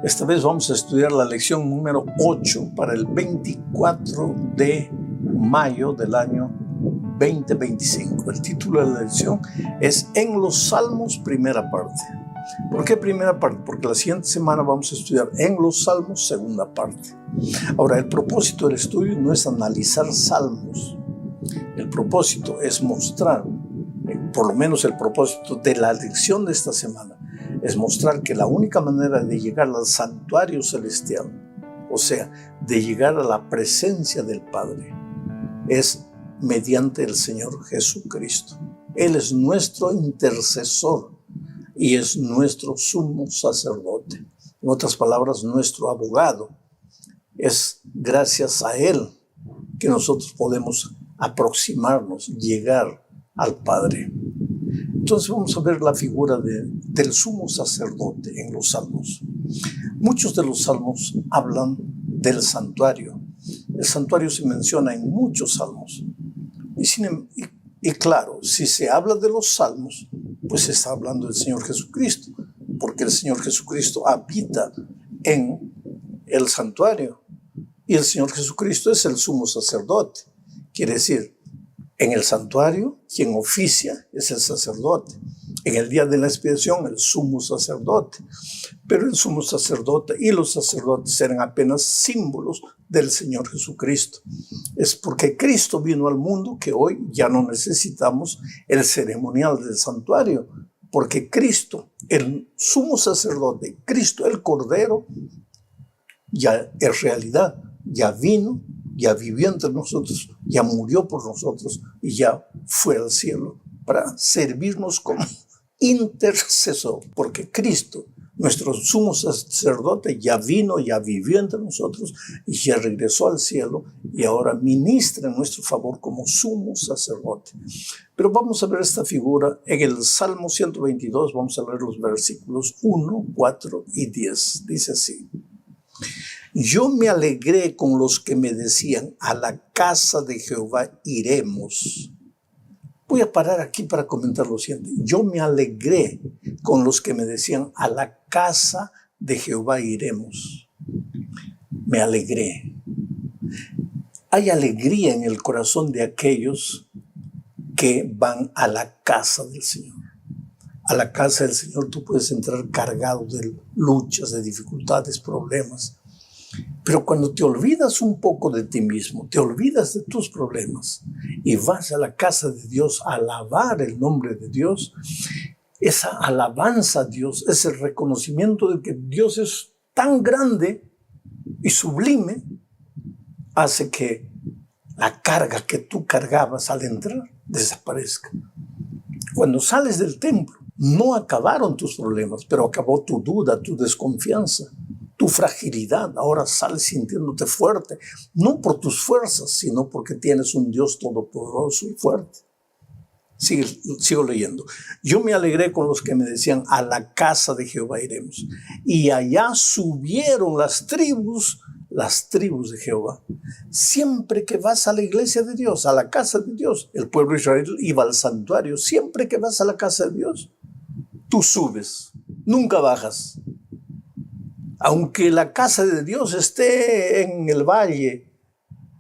Esta vez vamos a estudiar la lección número 8 para el 24 de mayo del año 2025. El título de la lección es En los Salmos, primera parte. ¿Por qué primera parte? Porque la siguiente semana vamos a estudiar En los Salmos, segunda parte. Ahora, el propósito del estudio no es analizar salmos. El propósito es mostrar, por lo menos el propósito de la lección de esta semana, es mostrar que la única manera de llegar al santuario celestial, o sea, de llegar a la presencia del Padre, es mediante el Señor Jesucristo. Él es nuestro intercesor y es nuestro sumo sacerdote. En otras palabras, nuestro abogado. Es gracias a Él que nosotros podemos aproximarnos, llegar al Padre. Entonces vamos a ver la figura del sumo sacerdote en los salmos. Muchos de los salmos hablan del santuario. El santuario se menciona en muchos salmos. Y claro, si se habla de los salmos, pues se está hablando del Señor Jesucristo, porque el Señor Jesucristo habita en el santuario y el Señor Jesucristo es el sumo sacerdote. Quiere decir, en el santuario, quien oficia es el sacerdote. En el día de la expiación, el sumo sacerdote. Pero el sumo sacerdote y los sacerdotes eran apenas símbolos del Señor Jesucristo. Es porque Cristo vino al mundo que hoy ya no necesitamos el ceremonial del santuario. Porque Cristo, el sumo sacerdote, Cristo el Cordero, ya es realidad, ya vino, ya vivió entre nosotros, ya murió por nosotros y ya fue al cielo para servirnos como intercesor, porque Cristo, nuestro sumo sacerdote, ya vino, ya vivió entre nosotros y ya regresó al cielo y ahora ministra en nuestro favor como sumo sacerdote. Pero vamos a ver esta figura en el Salmo 122, vamos a leer los versículos 1, 4 y 10. Dice así: Yo me alegré con los que me decían, a la casa de Jehová iremos. Voy a parar aquí para comentar lo siguiente. Yo me alegré con los que me decían, a la casa de Jehová iremos. Me alegré. Hay alegría en el corazón de aquellos que van a la casa del Señor. A la casa del Señor tú puedes entrar cargado de luchas, de dificultades, problemas. Pero cuando te olvidas un poco de ti mismo, te olvidas de tus problemas y vas a la casa de Dios a alabar el nombre de Dios, esa alabanza a Dios, ese reconocimiento de que Dios es tan grande y sublime, hace que la carga que tú cargabas al entrar desaparezca. Cuando sales del templo, no acabaron tus problemas, pero acabó tu duda, tu desconfianza, tu fragilidad. Ahora sales sintiéndote fuerte, no por tus fuerzas, sino porque tienes un Dios todopoderoso y fuerte. Sigo leyendo. Yo me alegré con los que me decían, a la casa de Jehová iremos. Y allá subieron las tribus de Jehová. Siempre que vas a la iglesia de Dios, a la casa de Dios, el pueblo de Israel iba al santuario. Siempre que vas a la casa de Dios, tú subes, nunca bajas. Aunque la casa de Dios esté en el valle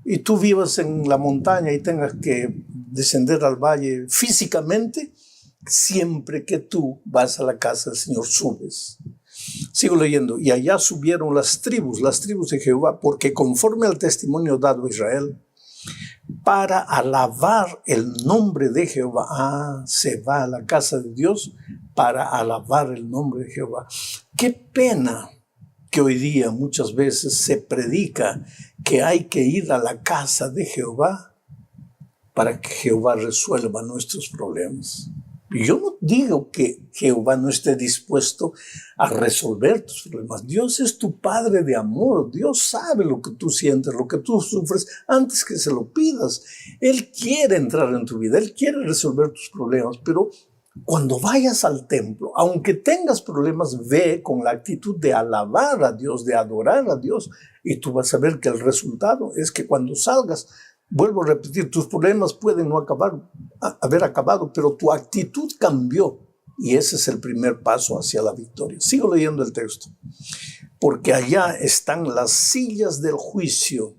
y tú vivas en la montaña y tengas que descender al valle físicamente, siempre que tú vas a la casa del Señor subes. Sigo leyendo. Y allá subieron las tribus de Jehová, porque conforme al testimonio dado a Israel, para alabar el nombre de Jehová. Se va a la casa de Dios para alabar el nombre de Jehová. Qué pena que hoy día muchas veces se predica que hay que ir a la casa de Jehová para que Jehová resuelva nuestros problemas. Y yo no digo que Jehová no esté dispuesto a resolver tus problemas. Dios es tu Padre de amor. Dios sabe lo que tú sientes, lo que tú sufres antes que se lo pidas. Él quiere entrar en tu vida, Él quiere resolver tus problemas, pero cuando vayas al templo, aunque tengas problemas, ve con la actitud de alabar a Dios, de adorar a Dios, y tú vas a ver que el resultado es que cuando salgas, vuelvo a repetir, tus problemas pueden no haber acabado, pero tu actitud cambió, y ese es el primer paso hacia la victoria. Sigo leyendo el texto. porque allá están las sillas del juicio.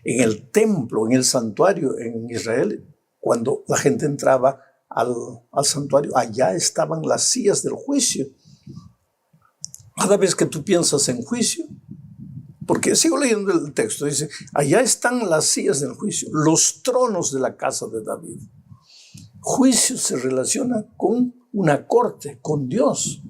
En el templo, en el santuario en Israel, cuando la gente entraba al santuario, allá estaban las sillas del juicio. Cada vez que tú piensas en juicio, porque sigo leyendo el texto, dice, allá están las sillas del juicio, los tronos de la casa de David. Juicio se relaciona con una corte, con Dios.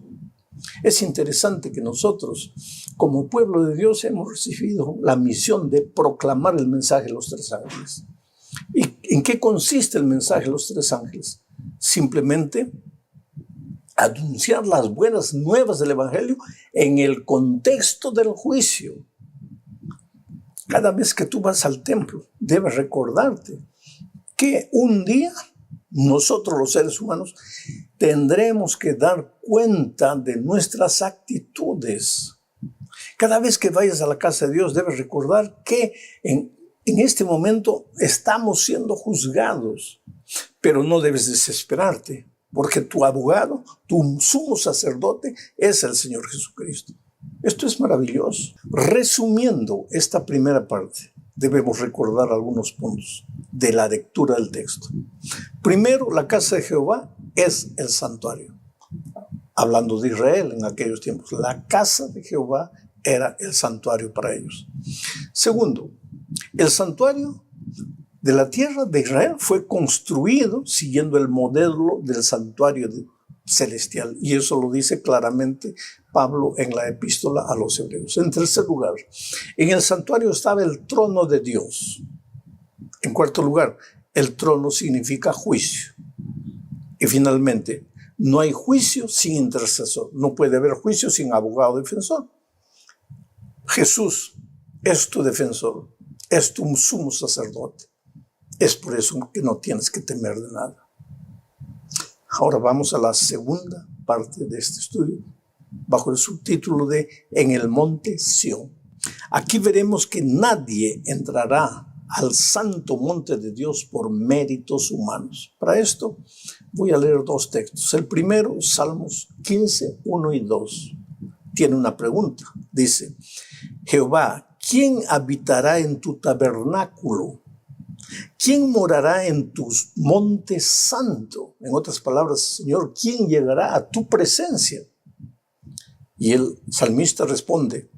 Es interesante que nosotros, como pueblo de Dios, hemos recibido la misión de proclamar el mensaje de los tres ángeles. ¿Y en qué consiste el mensaje de los tres ángeles? Simplemente anunciar las buenas nuevas del Evangelio en el contexto del juicio. Cada vez que tú vas al templo, debes recordarte que un día nosotros los seres humanos tendremos que dar cuenta de nuestras actitudes. Cada vez que vayas a la casa de Dios, debes recordar que en este momento estamos siendo juzgados, pero no debes desesperarte, porque tu abogado, tu sumo sacerdote, es el Señor Jesucristo. Esto es maravilloso. Resumiendo esta primera parte, debemos recordar algunos puntos de la lectura del texto. Primero, la casa de Jehová es el santuario. Hablando de Israel en aquellos tiempos, la casa de Jehová era el santuario para ellos. Segundo, el santuario de la tierra de Israel fue construido siguiendo el modelo del santuario celestial, y eso lo dice claramente Pablo en la epístola a los Hebreos. En tercer lugar, en el santuario estaba el trono de Dios. En cuarto lugar, el trono significa juicio. Y finalmente, no hay juicio sin intercesor. No puede haber juicio sin abogado defensor. Jesús es tu defensor, es tu sumo sacerdote. Es por eso que no tienes que temer de nada. Ahora vamos a la segunda parte de este estudio, bajo el subtítulo de En el monte Sión. Aquí veremos que nadie entrará al santo monte de Dios por méritos humanos. Para esto voy a leer dos textos. El primero, Salmos 15, 1 y 2. Tiene una pregunta. Dice, Jehová, ¿quién habitará en tu tabernáculo? ¿Quién morará en tu monte santo? En otras palabras, Señor, ¿quién llegará a tu presencia? Y el salmista responde,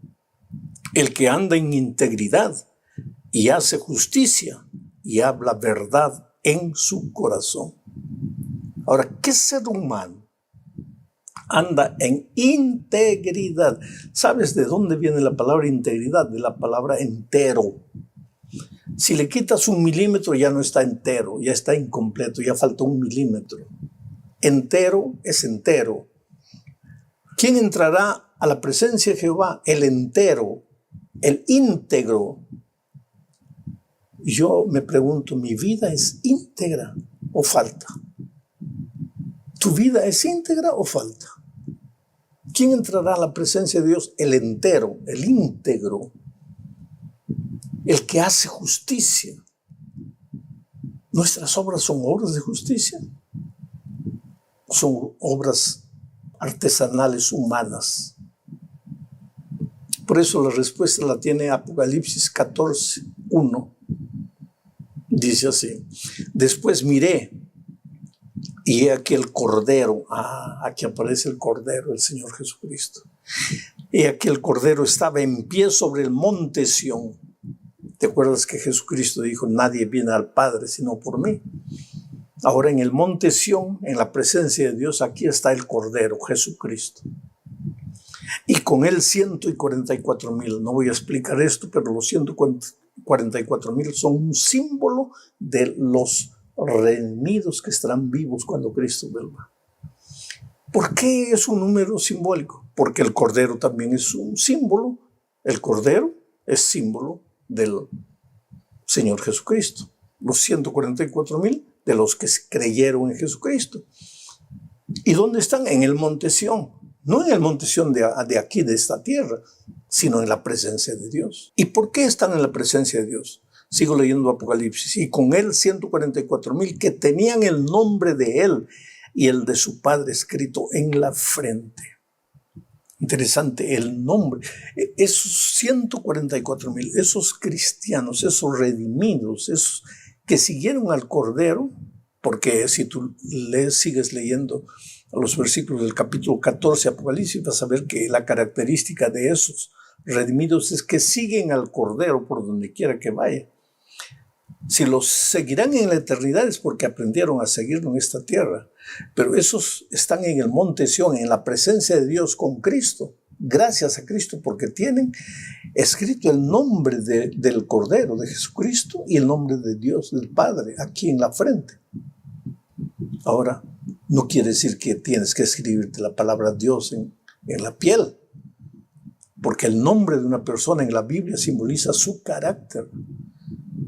el que anda en integridad y hace justicia y habla verdad en su corazón. Ahora, ¿qué ser humano anda en integridad? ¿Sabes de dónde viene la palabra integridad? De la palabra entero. Si le quitas 1 milímetro ya no está entero, ya está incompleto, ya falta 1 milímetro. Entero es entero. ¿Quién entrará a la presencia de Jehová? El entero, el íntegro. Yo me pregunto, ¿mi vida es íntegra o falta? ¿Tu vida es íntegra o falta? ¿Quién entrará a la presencia de Dios? El entero, el íntegro, el que hace justicia. ¿Nuestras obras son obras de justicia? Son obras artesanales humanas. Por eso la respuesta la tiene Apocalipsis 14, 1. Dice así, después miré y he aquí el Cordero. Aquí aparece el Cordero, el Señor Jesucristo. He aquí el Cordero estaba en pie sobre el monte Sión. ¿Te acuerdas que Jesucristo dijo, nadie viene al Padre sino por mí? Ahora en el monte Sión, en la presencia de Dios, aquí está el Cordero, Jesucristo. Y con él 144,000. No voy a explicar esto, pero los 144,000 son un símbolo de los redimidos que estarán vivos cuando Cristo vuelva. ¿Por qué es un número simbólico? Porque el Cordero también es un símbolo. El Cordero es símbolo del Señor Jesucristo. Los 144,000 de los que creyeron en Jesucristo. ¿Y dónde están? En el monte Sión. No en el monte Sión de aquí, de esta tierra, sino en la presencia de Dios. ¿Y por qué están en la presencia de Dios? Sigo leyendo Apocalipsis. Y con él 144,000 que tenían el nombre de él y el de su Padre escrito en la frente. Interesante el nombre. Esos 144,000, esos cristianos, esos redimidos, esos que siguieron al Cordero, porque si tú sigues leyendo los versículos del capítulo 14 de Apocalipsis, vas a ver que la característica de esos redimidos es que siguen al Cordero por donde quiera que vaya. Si los seguirán en la eternidad es porque aprendieron a seguirlo en esta tierra. Pero esos están en el monte Sión, en la presencia de Dios con Cristo. Gracias a Cristo porque tienen escrito el nombre del Cordero, de Jesucristo, y el nombre de Dios, del Padre, aquí en la frente. Ahora, no quiere decir que tienes que escribirte la palabra Dios en la piel. Porque el nombre de una persona en la Biblia simboliza su carácter.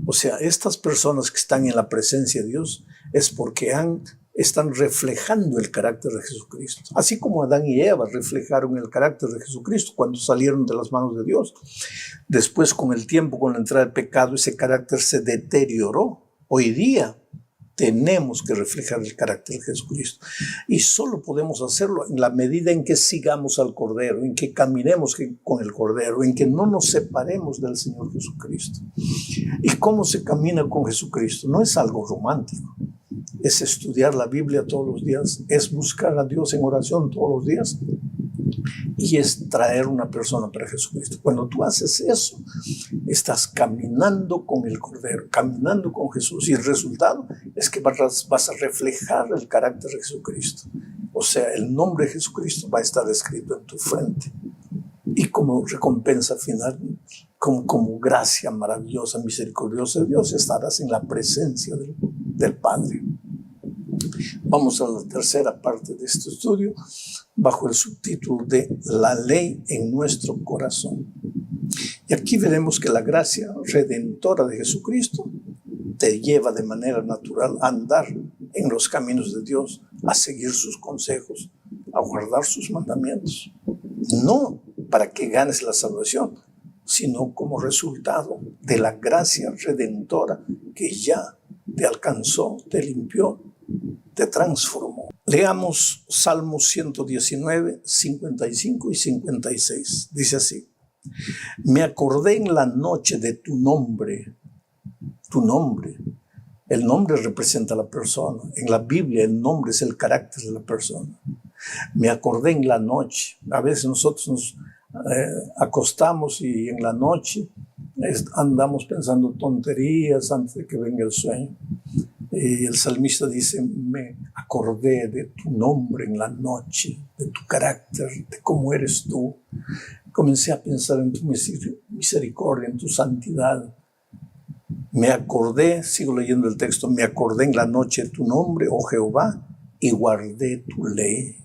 O sea, estas personas que están en la presencia de Dios es porque están reflejando el carácter de Jesucristo. Así como Adán y Eva reflejaron el carácter de Jesucristo cuando salieron de las manos de Dios. Después, con el tiempo, con la entrada del pecado, ese carácter se deterioró. Hoy día tenemos que reflejar el carácter de Jesucristo. Y solo podemos hacerlo en la medida en que sigamos al Cordero, en que caminemos con el Cordero, en que no nos separemos del Señor Jesucristo. ¿Y cómo se camina con Jesucristo? No es algo romántico. Es estudiar la Biblia todos los días, es buscar a Dios en oración todos los días y es traer una persona para Jesucristo. Cuando tú haces eso, estás caminando con el Cordero, caminando con Jesús, y el resultado es que vas a reflejar el carácter de Jesucristo. O sea, el nombre de Jesucristo va a estar escrito en tu frente. Y como recompensa final, como gracia maravillosa, misericordiosa de Dios, estarás en la presencia del Padre. Vamos a la tercera parte de este estudio, bajo el subtítulo de La ley en nuestro corazón. Y aquí veremos que la gracia redentora de Jesucristo te lleva de manera natural a andar en los caminos de Dios, a seguir sus consejos, a guardar sus mandamientos. No para que ganes la salvación, sino como resultado de la gracia redentora que ya te alcanzó, te limpió, te transformó. Leamos Salmos 119, 55 y 56. Dice así: me acordé en la noche de tu nombre. Tu nombre. El nombre representa a la persona. En la Biblia el nombre es el carácter de la persona. Me acordé en la noche. A veces nosotros nos acostamos y en la noche andamos pensando tonterías antes de que venga el sueño. Y el salmista dice: me acordé de tu nombre en la noche, de tu carácter, de cómo eres tú. Comencé a pensar en tu misericordia, en tu santidad. Me acordé, sigo leyendo el texto, me acordé en la noche de tu nombre, oh Jehová, y guardé tu ley.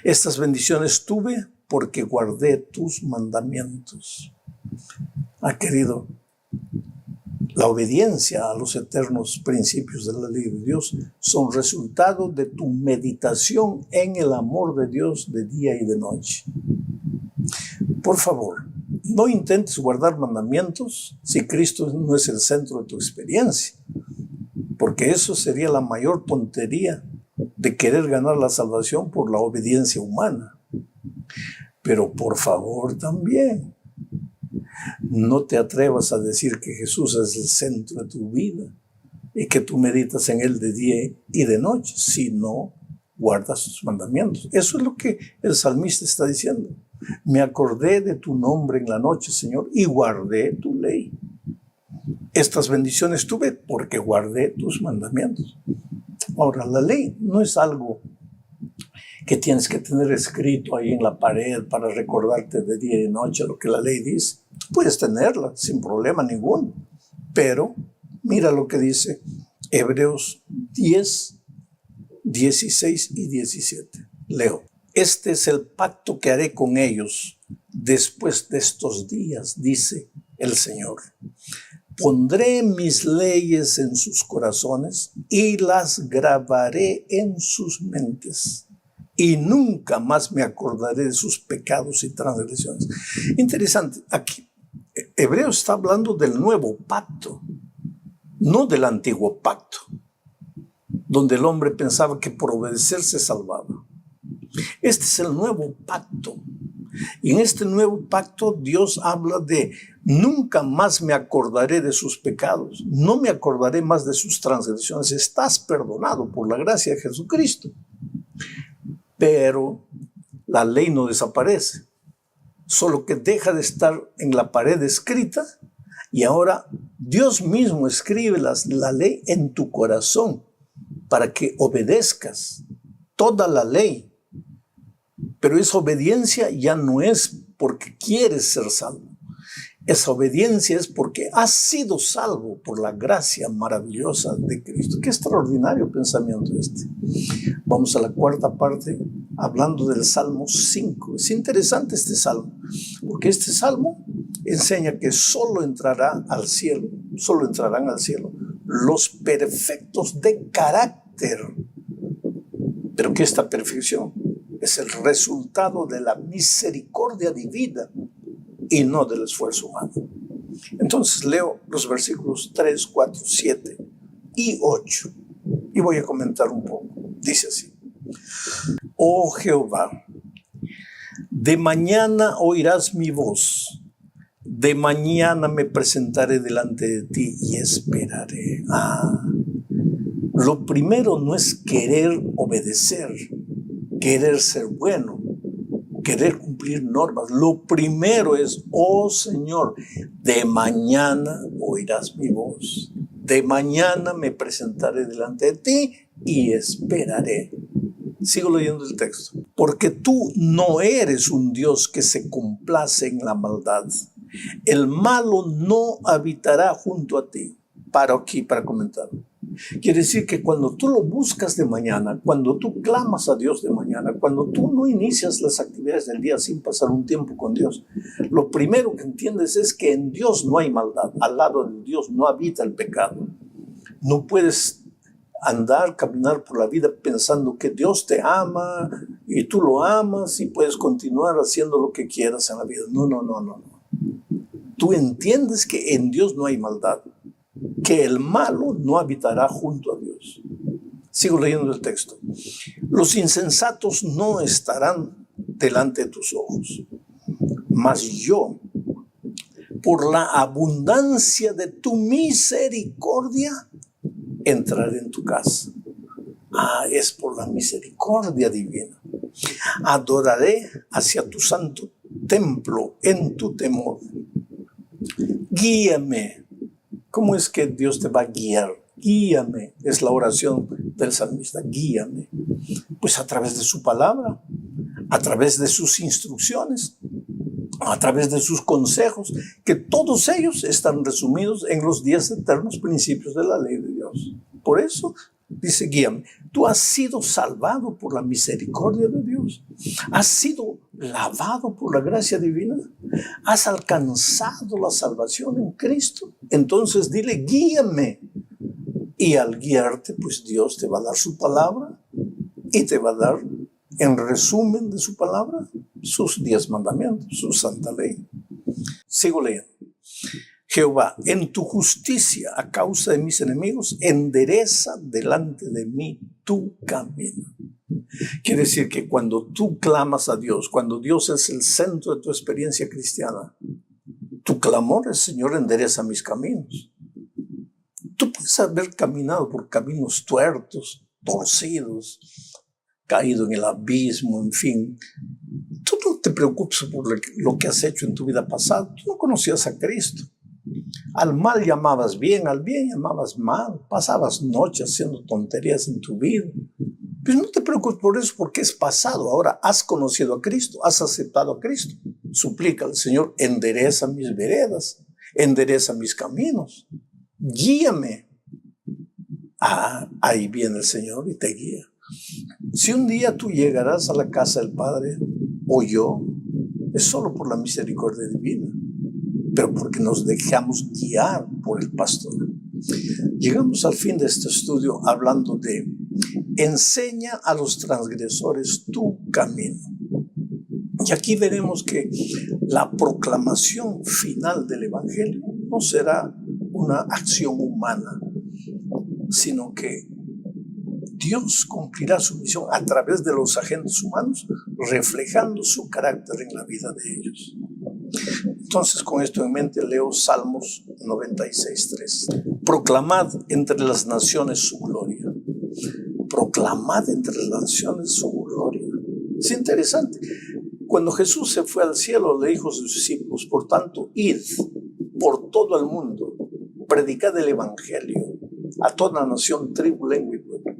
Estas bendiciones tuve porque guardé tus mandamientos. Querido, la obediencia a los eternos principios de la ley de Dios son resultado de tu meditación en el amor de Dios de día y de noche. Por favor, no intentes guardar mandamientos si Cristo no es el centro de tu experiencia, porque eso sería la mayor tontería de querer ganar la salvación por la obediencia humana. Pero por favor también, no te atrevas a decir que Jesús es el centro de tu vida y que tú meditas en Él de día y de noche, si no guardas sus mandamientos. Eso es lo que el salmista está diciendo. Me acordé de tu nombre en la noche, Señor, y guardé tu ley. Estas bendiciones tuve porque guardé tus mandamientos. Ahora, la ley no es algo que tienes que tener escrito ahí en la pared para recordarte de día y de noche lo que la ley dice. Tú puedes tenerla sin problema ninguno, pero mira lo que dice Hebreos 10, 16 y 17. Leo. Este es el pacto que haré con ellos después de estos días, dice el Señor. Pondré mis leyes en sus corazones y las grabaré en sus mentes. Y nunca más me acordaré de sus pecados y transgresiones. Interesante, aquí Hebreo está hablando del nuevo pacto, no del antiguo pacto, donde el hombre pensaba que por obedecer se salvaba. Este es el nuevo pacto, Y en este nuevo pacto Dios habla de nunca más me acordaré de sus pecados, no me acordaré más de sus transgresiones. Estás perdonado por la gracia de Jesucristo. Pero la ley no desaparece, solo que deja de estar en la pared escrita y ahora Dios mismo escribe la ley en tu corazón para que obedezcas toda la ley. Pero esa obediencia ya no es porque quieres ser salvo. Esa obediencia es porque has sido salvo por la gracia maravillosa de Cristo. Qué extraordinario pensamiento este. Vamos a la cuarta parte, hablando del Salmo 5. Es interesante este salmo, porque este salmo enseña que solo entrarán al cielo los perfectos de carácter. Pero que esta perfección es el resultado de la misericordia divina y no del esfuerzo humano. Entonces leo los versículos 3, 4, 7 y 8 y voy a comentar un poco. Dice así: Oh Jehová, de mañana oirás mi voz, de mañana me presentaré delante de ti y esperaré. Lo primero no es querer obedecer, querer ser bueno, querer cumplir normas. Lo primero es: oh Señor, de mañana oirás mi voz, de mañana me presentaré delante de ti y esperaré. Sigo leyendo el texto. Porque tú no eres un Dios que se complace en la maldad. El malo no habitará junto a ti. Paro aquí para comentar. Quiere decir que cuando tú lo buscas de mañana, cuando tú clamas a Dios de mañana, cuando tú no inicias las actividades del día sin pasar un tiempo con Dios, lo primero que entiendes es que en Dios no hay maldad. Al lado de Dios no habita el pecado. No puedes caminar por la vida pensando que Dios te ama y tú lo amas y puedes continuar haciendo lo que quieras en la vida. No. Tú entiendes que en Dios no hay maldad, que el malo no habitará junto a Dios. Sigo leyendo el texto. Los insensatos no estarán delante de tus ojos, mas yo, por la abundancia de tu misericordia, entraré en tu casa. Es por la misericordia divina. Adoraré hacia tu santo templo en tu temor. Guíame. ¿Cómo es que Dios te va a guiar? Guíame, es la oración del salmista. Guíame. Pues a través de su palabra, a través de sus instrucciones, a través de sus consejos, que todos ellos están resumidos en los 10 eternos principios de la ley de Dios. Por eso dice: guíame. Tú has sido salvado por la misericordia de Dios. Has sido lavado por la gracia divina. Has alcanzado la salvación en Cristo. Entonces dile: guíame. Y al guiarte, pues Dios te va a dar su palabra y te va a dar, en resumen de su palabra, sus 10 mandamientos, su santa ley. Sigo leyendo. Jehová, en tu justicia a causa de mis enemigos, endereza delante de mí tu camino. Quiere decir que cuando tú clamas a Dios, cuando Dios es el centro de tu experiencia cristiana, tu clamor es: Señor, endereza mis caminos. Tú puedes haber caminado por caminos tuertos, torcidos, caído en el abismo, en fin. Tú no te preocupes por lo que has hecho en tu vida pasada. Tú no conocías a Cristo. Al mal llamabas bien, al bien llamabas mal. Pasabas noches haciendo tonterías en tu vida. Pero no te preocupes por eso, porque es pasado. Ahora has conocido a Cristo, has aceptado a Cristo. Suplica al Señor: endereza mis veredas, endereza mis caminos. Guíame. Ahí viene el Señor y te guía. Si un día tú llegarás a la casa del Padre, o yo, es solo por la misericordia divina, pero porque nos dejamos guiar por el pastor. Llegamos al fin de este estudio hablando de: enseña a los transgresores tu camino. Y aquí veremos que la proclamación final del Evangelio no será una acción humana, sino que Dios cumplirá su misión a través de los agentes humanos, reflejando su carácter en la vida de ellos. Entonces, con esto en mente, leo Salmos 96:3. Proclamad entre las naciones su gloria. Proclamad entre las naciones su gloria. Es interesante. Cuando Jesús se fue al cielo, le dijo a sus discípulos, por tanto, id por todo el mundo, predicad el evangelio a toda nación, tribu, lengua y pueblo.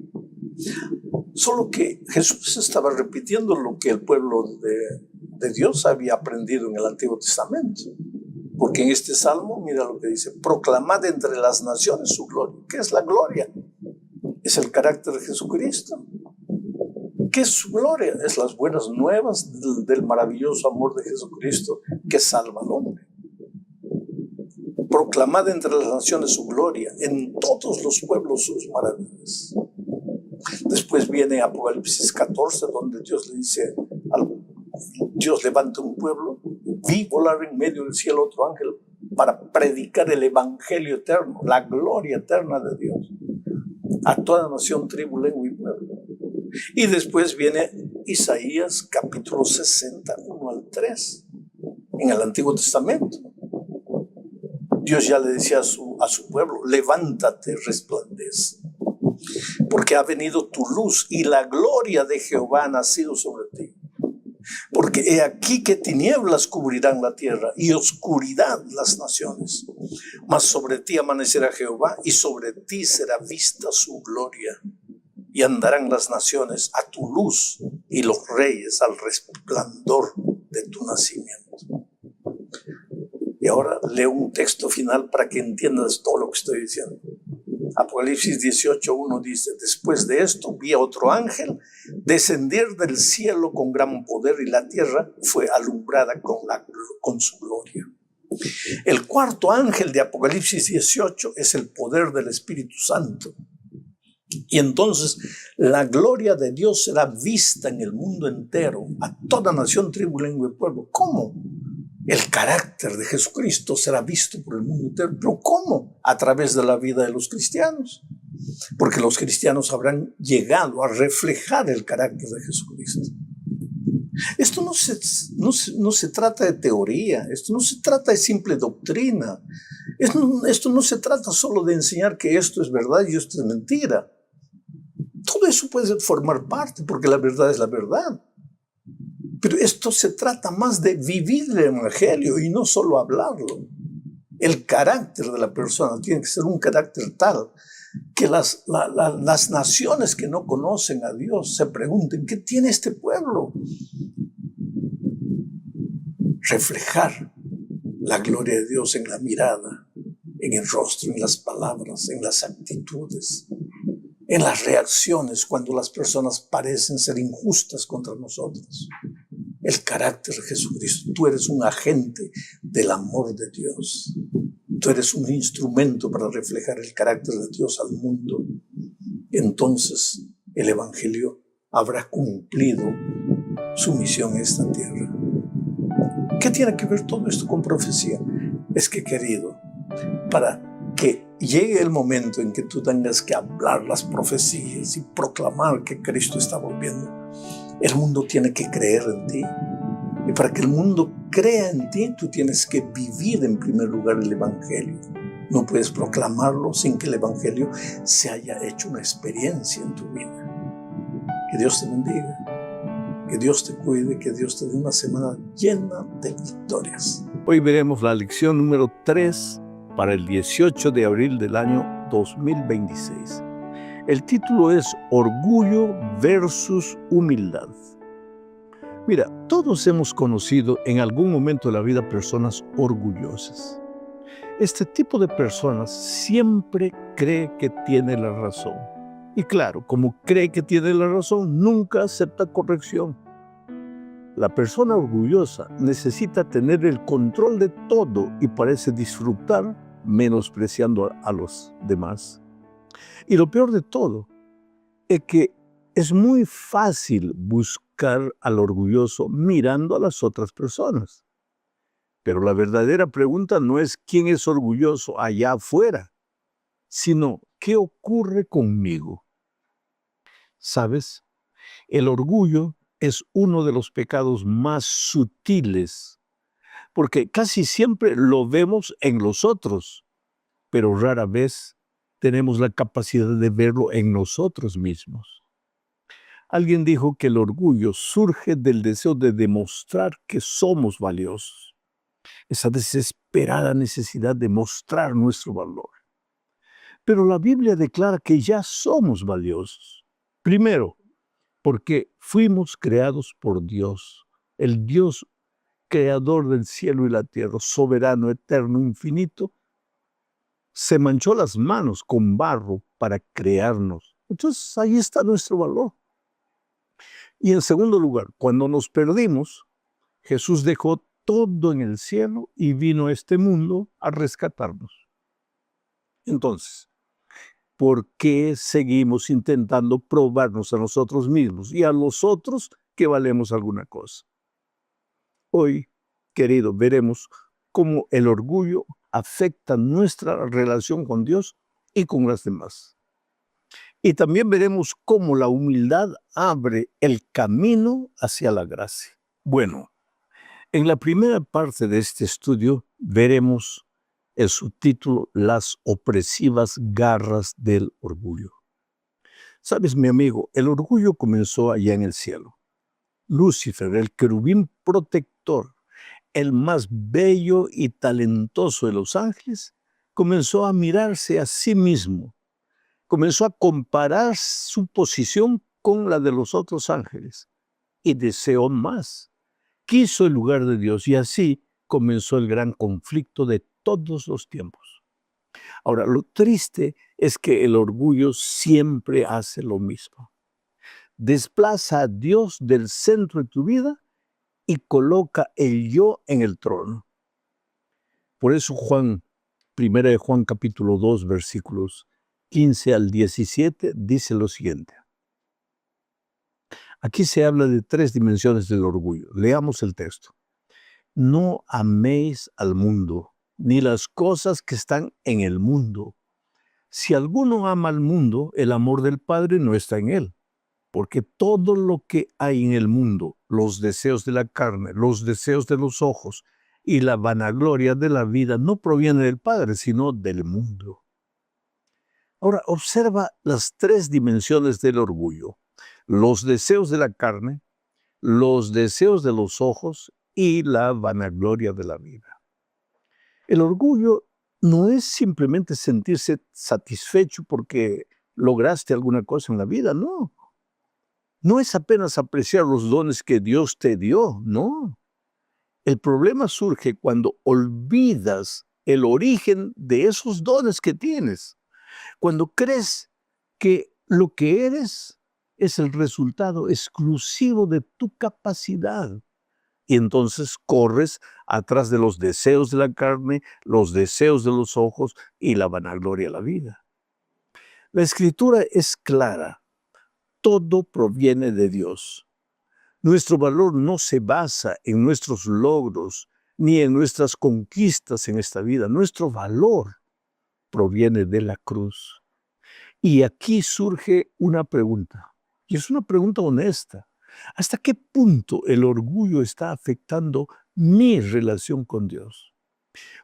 Solo que Jesús estaba repitiendo lo que el pueblo de Dios había aprendido en el Antiguo Testamento. Porque en este salmo, mira lo que dice, proclamad entre las naciones su gloria. ¿Qué es la gloria? Es el carácter de Jesucristo. ¿Qué es su gloria? Es las buenas nuevas del maravilloso amor de Jesucristo que salva al hombre. Proclamad entre las naciones su gloria, en todos los pueblos sus maravillas. Después viene Apocalipsis 14, donde Dios le dice, Dios levanta un pueblo, vi volar en medio del cielo otro ángel para predicar el evangelio eterno, la gloria eterna de Dios, a toda nación, tribu, lengua y pueblo. Y después viene Isaías capítulo 61 al 3, en el Antiguo Testamento. Dios ya le decía a su pueblo, levántate, resplandece, porque ha venido tu luz y la gloria de Jehová ha nacido sobre ti. Porque he aquí que tinieblas cubrirán la tierra y oscuridad las naciones. Mas sobre ti amanecerá Jehová y sobre ti será vista su gloria. Y andarán las naciones a tu luz y los reyes al resplandor de tu nacimiento. Y ahora leo un texto final para que entiendas todo lo que estoy diciendo. Apocalipsis 18:1 dice, después de esto vi a otro ángel descender del cielo con gran poder y la tierra fue alumbrada con su gloria. El cuarto ángel de Apocalipsis 18 es el poder del Espíritu Santo. Y entonces la gloria de Dios será vista en el mundo entero, a toda nación, tribu, lengua y pueblo. ¿Cómo? El carácter de Jesucristo será visto por el mundo entero. ¿Pero cómo? A través de la vida de los cristianos. Porque los cristianos habrán llegado a reflejar el carácter de Jesucristo. Esto no se trata de teoría, esto no se trata de simple doctrina. Esto no se trata solo de enseñar que esto es verdad y esto es mentira. Todo eso puede formar parte, porque la verdad es la verdad. Pero esto se trata más de vivir el evangelio y no solo hablarlo. El carácter de la persona tiene que ser un carácter tal que las naciones que no conocen a Dios se pregunten, ¿qué tiene este pueblo? Reflejar la gloria de Dios en la mirada, en el rostro, en las palabras, en las actitudes, en las reacciones cuando las personas parecen ser injustas contra nosotros. El carácter de Jesucristo. Tú eres un agente del amor de Dios. Tú eres un instrumento para reflejar el carácter de Dios al mundo. Entonces el evangelio habrá cumplido su misión en esta tierra. ¿Qué tiene que ver todo esto con profecía? Es que, querido, para que llegue el momento en que tú tengas que hablar las profecías y proclamar que Cristo está volviendo, el mundo tiene que creer en ti. Y para que el mundo crea en ti, tú tienes que vivir en primer lugar el evangelio. No puedes proclamarlo sin que el evangelio se haya hecho una experiencia en tu vida. Que Dios te bendiga, que Dios te cuide, que Dios te dé una semana llena de victorias. Hoy veremos la lección número 3 para el 18 de abril del año 2026. El título es Orgullo versus Humildad. Mira, todos hemos conocido en algún momento de la vida personas orgullosas. Este tipo de personas siempre cree que tiene la razón. Y claro, como cree que tiene la razón, nunca acepta corrección. La persona orgullosa necesita tener el control de todo y parece disfrutar menospreciando a los demás. Y lo peor de todo es que es muy fácil buscar al orgulloso mirando a las otras personas. Pero la verdadera pregunta no es quién es orgulloso allá afuera, sino qué ocurre conmigo. ¿Sabes? El orgullo es uno de los pecados más sutiles, porque casi siempre lo vemos en los otros, pero rara vez tenemos la capacidad de verlo en nosotros mismos. Alguien dijo que el orgullo surge del deseo de demostrar que somos valiosos, esa desesperada necesidad de mostrar nuestro valor. Pero la Biblia declara que ya somos valiosos. Primero, porque fuimos creados por Dios, el Dios creador del cielo y la tierra, soberano, eterno, infinito, se manchó las manos con barro para crearnos. Entonces ahí está nuestro valor. Y en segundo lugar, cuando nos perdimos, Jesús dejó todo en el cielo y vino a este mundo a rescatarnos. Entonces, ¿por qué seguimos intentando probarnos a nosotros mismos y a los otros que valemos alguna cosa? Hoy, querido, veremos cómo el orgullo afecta nuestra relación con Dios y con las demás. Y también veremos cómo la humildad abre el camino hacia la gracia. Bueno, en la primera parte de este estudio veremos el subtítulo Las opresivas garras del orgullo. Sabes, mi amigo, el orgullo comenzó allá en el cielo. Lucifer, el querubín protector, el más bello y talentoso de los ángeles, comenzó a mirarse a sí mismo. Comenzó a comparar su posición con la de los otros ángeles y deseó más. Quiso el lugar de Dios y así comenzó el gran conflicto de todos los tiempos. Ahora, lo triste es que el orgullo siempre hace lo mismo. Desplaza a Dios del centro de tu vida y coloca el yo en el trono. Por eso primera de Juan capítulo 2, versículos 15 al 17, dice lo siguiente. Aquí se habla de 3 dimensiones del orgullo. Leamos el texto. No améis al mundo, ni las cosas que están en el mundo. Si alguno ama al mundo, el amor del Padre no está en él. Porque todo lo que hay en el mundo, los deseos de la carne, los deseos de los ojos y la vanagloria de la vida, no proviene del Padre, sino del mundo. Ahora, observa las 3 dimensiones del orgullo. Los deseos de la carne, los deseos de los ojos y la vanagloria de la vida. El orgullo no es simplemente sentirse satisfecho porque lograste alguna cosa en la vida, no. No es apenas apreciar los dones que Dios te dio, no. El problema surge cuando olvidas el origen de esos dones que tienes. Cuando crees que lo que eres es el resultado exclusivo de tu capacidad. Y entonces corres atrás de los deseos de la carne, los deseos de los ojos y la vanagloria de la vida. La Escritura es clara. Todo proviene de Dios. Nuestro valor no se basa en nuestros logros ni en nuestras conquistas en esta vida. Nuestro valor proviene de la cruz. Y aquí surge una pregunta, y es una pregunta honesta. ¿Hasta qué punto el orgullo está afectando mi relación con Dios?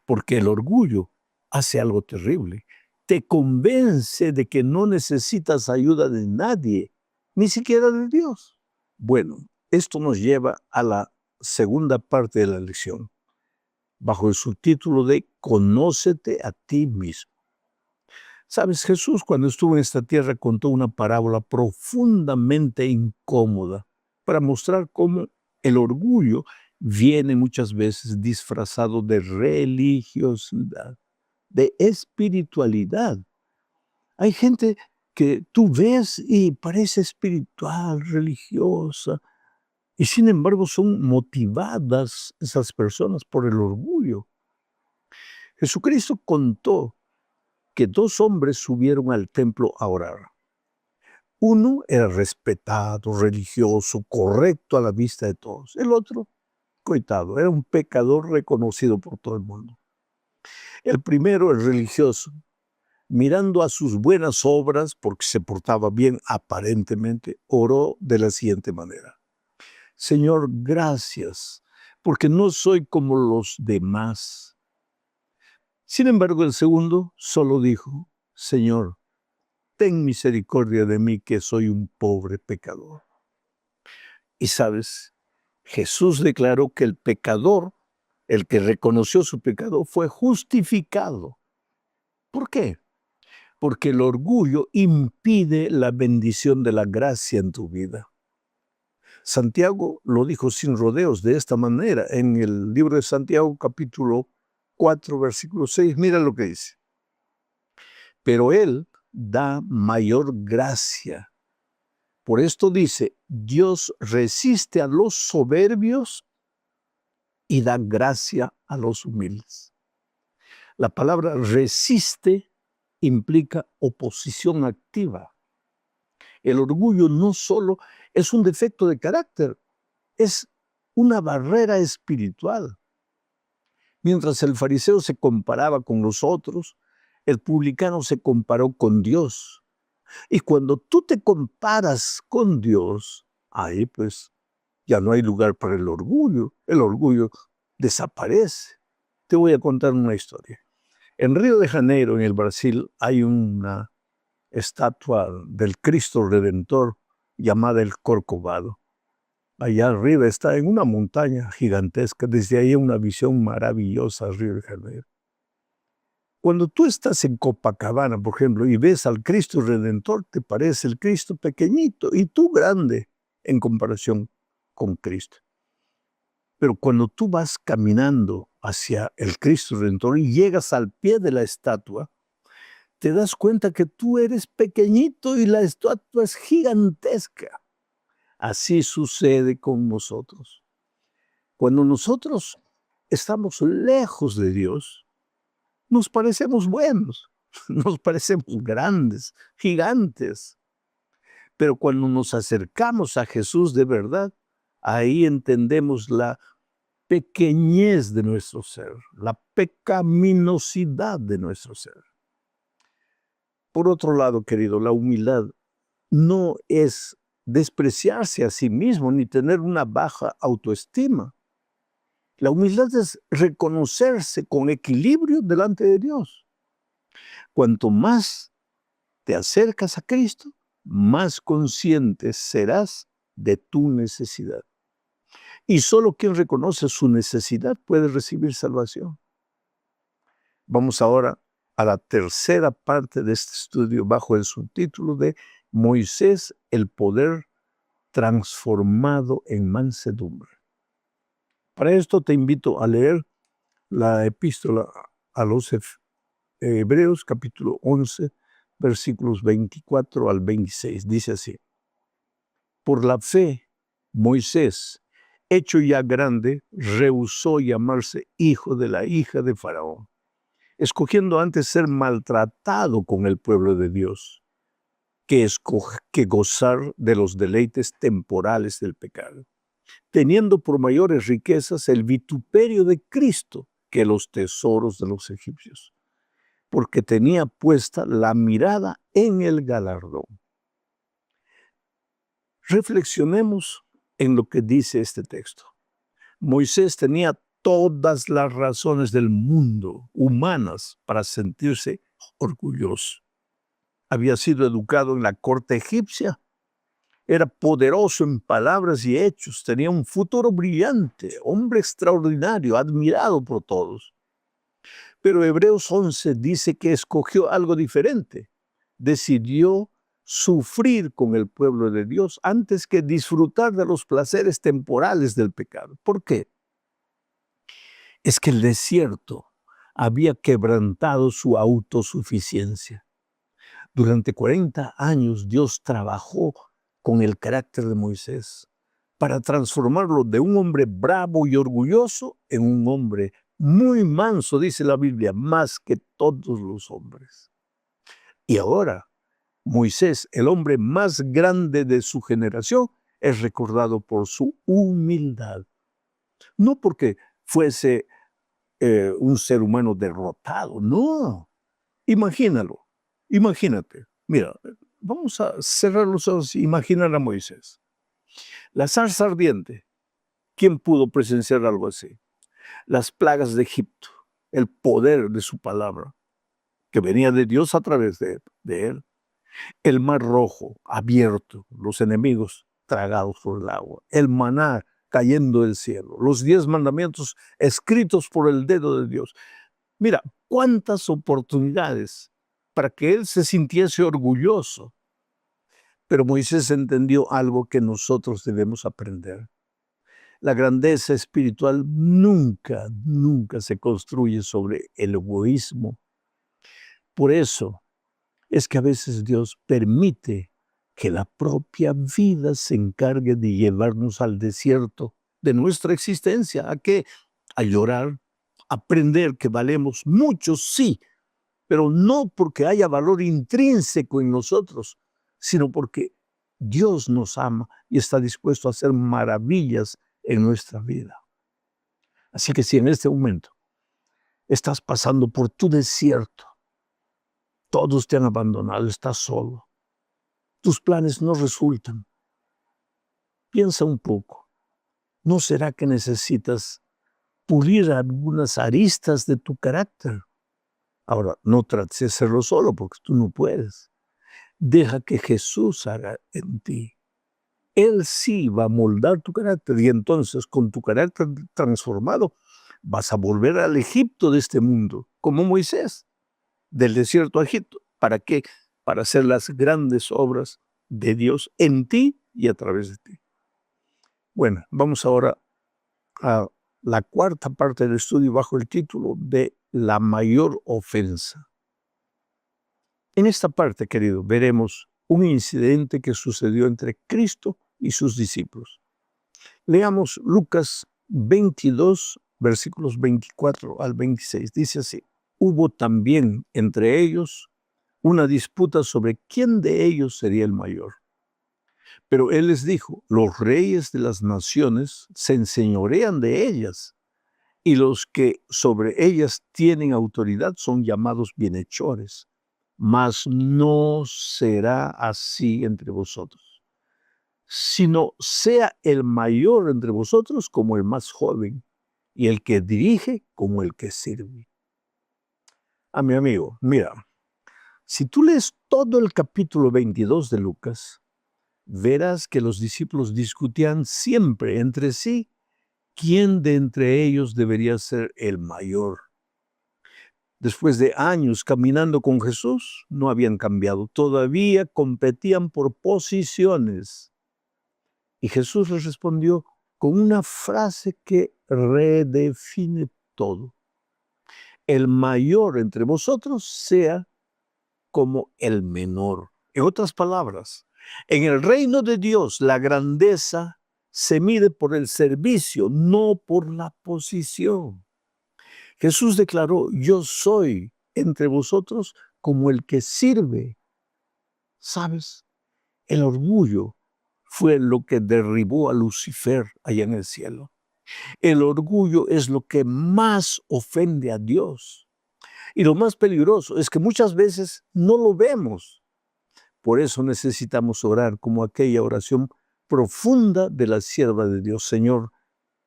Porque el orgullo hace algo terrible. Te convence de que no necesitas ayuda de nadie, ni siquiera de Dios. Bueno, esto nos lleva a la segunda parte de la lección, bajo el subtítulo de Conócete a ti mismo. Sabes, Jesús cuando estuvo en esta tierra contó una parábola profundamente incómoda para mostrar cómo el orgullo viene muchas veces disfrazado de religiosidad, de espiritualidad. Hay gente que tú ves y parece espiritual, religiosa, y sin embargo son motivadas esas personas por el orgullo. Jesucristo contó que 2 hombres subieron al templo a orar. Uno era respetado, religioso, correcto a la vista de todos. El otro, coitado, era un pecador reconocido por todo el mundo. El primero, el religioso, mirando a sus buenas obras, porque se portaba bien aparentemente, oró de la siguiente manera: Señor, gracias, porque no soy como los demás. Sin embargo, el segundo solo dijo: Señor, ten misericordia de mí, que soy un pobre pecador. Y sabes, Jesús declaró que el pecador, el que reconoció su pecado, fue justificado. ¿Por qué? Porque el orgullo impide la bendición de la gracia en tu vida. Santiago lo dijo sin rodeos de esta manera en el libro de Santiago, capítulo 4, versículo 6. Mira lo que dice: pero Él da mayor gracia. Por esto dice: Dios resiste a los soberbios y da gracia a los humildes. La palabra resiste implica oposición activa. El orgullo no solo es un defecto de carácter, es una barrera espiritual. Mientras el fariseo se comparaba con los otros, el publicano se comparó con Dios. Y cuando tú te comparas con Dios, ahí pues ya no hay lugar para el orgullo desaparece. Te voy a contar una historia. En Río de Janeiro, en el Brasil, hay una estatua del Cristo Redentor llamada el Corcovado. Allá arriba está en una montaña gigantesca, desde ahí una visión maravillosa al Río de Janeiro. Cuando tú estás en Copacabana, por ejemplo, y ves al Cristo Redentor, te parece el Cristo pequeñito y tú grande en comparación con Cristo. Pero cuando tú vas caminando hacia el Cristo Redentor y llegas al pie de la estatua, te das cuenta que tú eres pequeñito y la estatua es gigantesca. Así sucede con nosotros. Cuando nosotros estamos lejos de Dios, nos parecemos buenos, nos parecemos grandes, gigantes. Pero cuando nos acercamos a Jesús de verdad, ahí entendemos la pequeñez de nuestro ser, la pecaminosidad de nuestro ser. Por otro lado, querido, la humildad no es despreciarse a sí mismo ni tener una baja autoestima. La humildad es reconocerse con equilibrio delante de Dios. Cuanto más te acercas a Cristo, más consciente serás de tu necesidad. Y solo quien reconoce su necesidad puede recibir salvación. Vamos ahora a la tercera parte de este estudio bajo el subtítulo de Moisés, el poder transformado en mansedumbre. Para esto te invito a leer la epístola a los Hebreos, capítulo 11, versículos 24 al 26. Dice así: por la fe, Moisés, hecho ya grande, rehusó llamarse hijo de la hija de Faraón, escogiendo antes ser maltratado con el pueblo de Dios, que gozar de los deleites temporales del pecado, teniendo por mayores riquezas el vituperio de Cristo que los tesoros de los egipcios, porque tenía puesta la mirada en el galardón. Reflexionemos en lo que dice este texto. Moisés tenía todas las razones del mundo humanas para sentirse orgulloso. Había sido educado en la corte egipcia, era poderoso en palabras y hechos, tenía un futuro brillante, hombre extraordinario, admirado por todos. Pero Hebreos 11 dice que escogió algo diferente. Decidió sufrir con el pueblo de Dios antes que disfrutar de los placeres temporales del pecado. ¿Por qué? Es que el desierto había quebrantado su autosuficiencia. Durante 40 años Dios trabajó con el carácter de Moisés para transformarlo de un hombre bravo y orgulloso en un hombre muy manso, dice la Biblia, más que todos los hombres. Y ahora, Moisés, el hombre más grande de su generación, es recordado por su humildad. No porque fuese un ser humano derrotado, no. Imagínalo, Imagínate, mira, vamos a cerrar los ojos e imaginar a Moisés. La zarza ardiente, ¿quién pudo presenciar algo así? Las plagas de Egipto, el poder de su palabra, que venía de Dios a través de él. El mar rojo abierto, los enemigos tragados por el agua, el maná cayendo del cielo, los 10 mandamientos escritos por el dedo de Dios. Mira, cuántas oportunidades para que él se sintiese orgulloso. Pero Moisés entendió algo que nosotros debemos aprender. La grandeza espiritual nunca se construye sobre el egoísmo. Por eso es que a veces Dios permite que la propia vida se encargue de llevarnos al desierto de nuestra existencia. ¿A qué? A llorar, aprender que valemos mucho, sí, pero no porque haya valor intrínseco en nosotros, sino porque Dios nos ama y está dispuesto a hacer maravillas en nuestra vida. Así que si en este momento estás pasando por tu desierto, todos te han abandonado, estás solo, tus planes no resultan, piensa un poco. ¿No será que necesitas pulir algunas aristas de tu carácter? Ahora, no trates de hacerlo solo porque tú no puedes. Deja que Jesús haga en ti. Él sí va a moldar tu carácter y entonces con tu carácter transformado vas a volver al Egipto de este mundo, como Moisés, del desierto a Egipto. ¿Para qué? Para hacer las grandes obras de Dios en ti y a través de ti. Bueno, vamos ahora a la cuarta parte del estudio bajo el título de la mayor ofensa. En esta parte, querido, veremos un incidente que sucedió entre Cristo y sus discípulos. Leamos Lucas 22, versículos 24 al 26. Dice así: hubo también entre ellos una disputa sobre quién de ellos sería el mayor. Pero él les dijo: los reyes de las naciones se enseñorean de ellas, y los que sobre ellas tienen autoridad son llamados bienhechores. Mas no será así entre vosotros, sino sea el mayor entre vosotros como el más joven, y el que dirige como el que sirve. A mi amigo, mira, si tú lees todo el capítulo 22 de Lucas, verás que los discípulos discutían siempre entre sí quién de entre ellos debería ser el mayor. Después de años caminando con Jesús, no habían cambiado. Todavía competían por posiciones. Y Jesús les respondió con una frase que redefine todo: el mayor entre vosotros sea como el menor. En otras palabras, en el reino de Dios la grandeza se mide por el servicio, no por la posición. Jesús declaró: yo soy entre vosotros como el que sirve. ¿Sabes? El orgullo fue lo que derribó a Lucifer allá en el cielo. El orgullo es lo que más ofende a Dios. Y lo más peligroso es que muchas veces no lo vemos. Por eso necesitamos orar como aquella oración profunda de la sierva de Dios: Señor,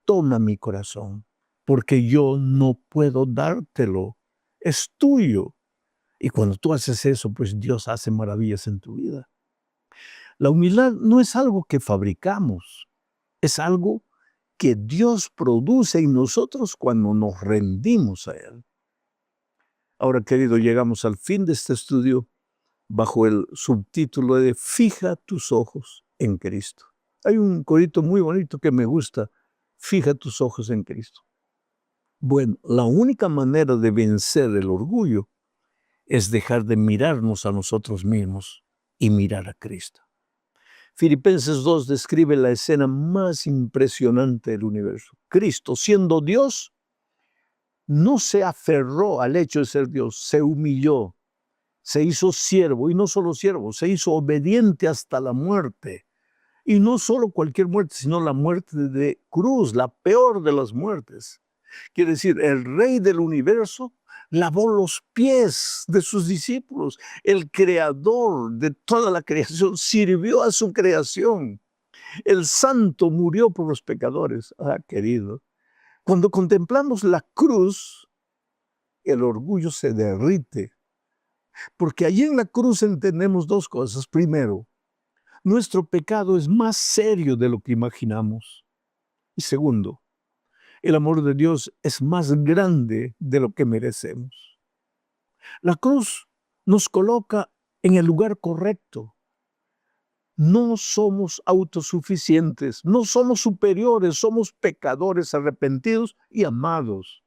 toma mi corazón, porque yo no puedo dártelo, es tuyo. Y cuando tú haces eso, pues Dios hace maravillas en tu vida. La humildad no es algo que fabricamos, es algo que Dios produce en nosotros cuando nos rendimos a Él. Ahora, querido, llegamos al fin de este estudio bajo el subtítulo de Fija tus ojos en Cristo. Hay un corito muy bonito que me gusta: fija tus ojos en Cristo. Bueno, la única manera de vencer el orgullo es dejar de mirarnos a nosotros mismos y mirar a Cristo. Filipenses 2 describe la escena más impresionante del universo. Cristo, siendo Dios, no se aferró al hecho de ser Dios, se humilló, se hizo siervo, y no solo siervo, se hizo obediente hasta la muerte. Y no solo cualquier muerte, sino la muerte de cruz, la peor de las muertes. Quiere decir, el Rey del universo lavó los pies de sus discípulos. El creador de toda la creación sirvió a su creación. El santo murió por los pecadores. Querido, cuando contemplamos la cruz, el orgullo se derrite, porque allí en la cruz entendemos dos cosas. Primero, nuestro pecado es más serio de lo que imaginamos. Y segundo, el amor de Dios es más grande de lo que merecemos. La cruz nos coloca en el lugar correcto. No somos autosuficientes, no somos superiores, somos pecadores arrepentidos y amados.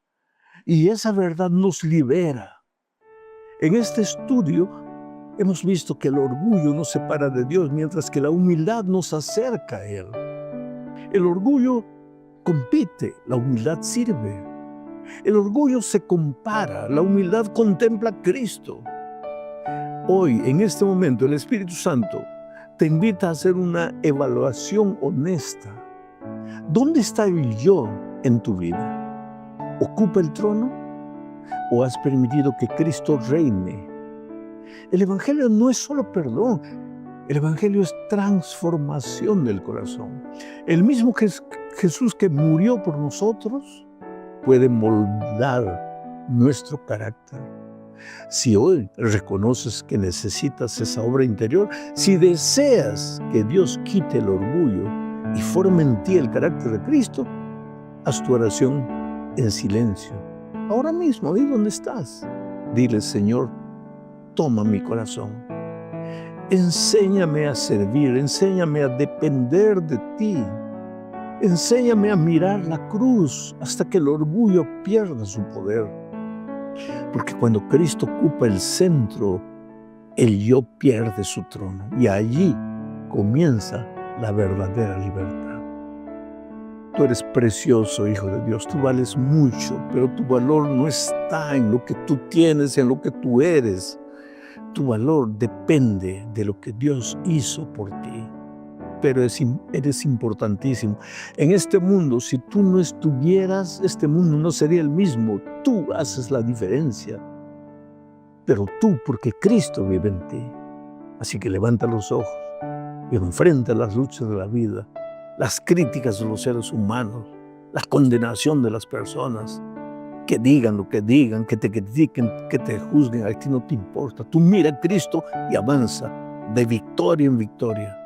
Y esa verdad nos libera. En este estudio hemos visto que el orgullo nos separa de Dios, mientras que la humildad nos acerca a Él. El orgullo compite, la humildad sirve. El orgullo se compara, la humildad contempla a Cristo. Hoy, en este momento, el Espíritu Santo te invita a hacer una evaluación honesta. ¿Dónde está el yo en tu vida? ¿Ocupa el trono o has permitido que Cristo reine? El Evangelio no es solo perdón, el Evangelio es transformación del corazón. El mismo Jesús que murió por nosotros puede moldar nuestro carácter. Si hoy reconoces que necesitas esa obra interior, si deseas que Dios quite el orgullo y forme en ti el carácter de Cristo, haz tu oración en silencio. Ahora mismo, ahí donde estás, dile: Señor, toma mi corazón. Enséñame a servir, enséñame a depender de ti. Enséñame a mirar la cruz hasta que el orgullo pierda su poder. Porque cuando Cristo ocupa el centro, el yo pierde su trono. Y allí comienza la verdadera libertad. Tú eres precioso, hijo de Dios. Tú vales mucho, pero tu valor no está en lo que tú tienes, en lo que tú eres. Tu valor depende de lo que Dios hizo por ti. Pero eres importantísimo. En este mundo, si tú no estuvieras, este mundo no sería el mismo. Tú haces la diferencia. Pero tú, porque Cristo vive en ti. Así que levanta los ojos y enfrenta las luchas de la vida, las críticas de los seres humanos, la condenación de las personas. Que digan lo que digan, que te critiquen, que te juzguen, a ti no te importa. Tú mira a Cristo y avanza de victoria en victoria.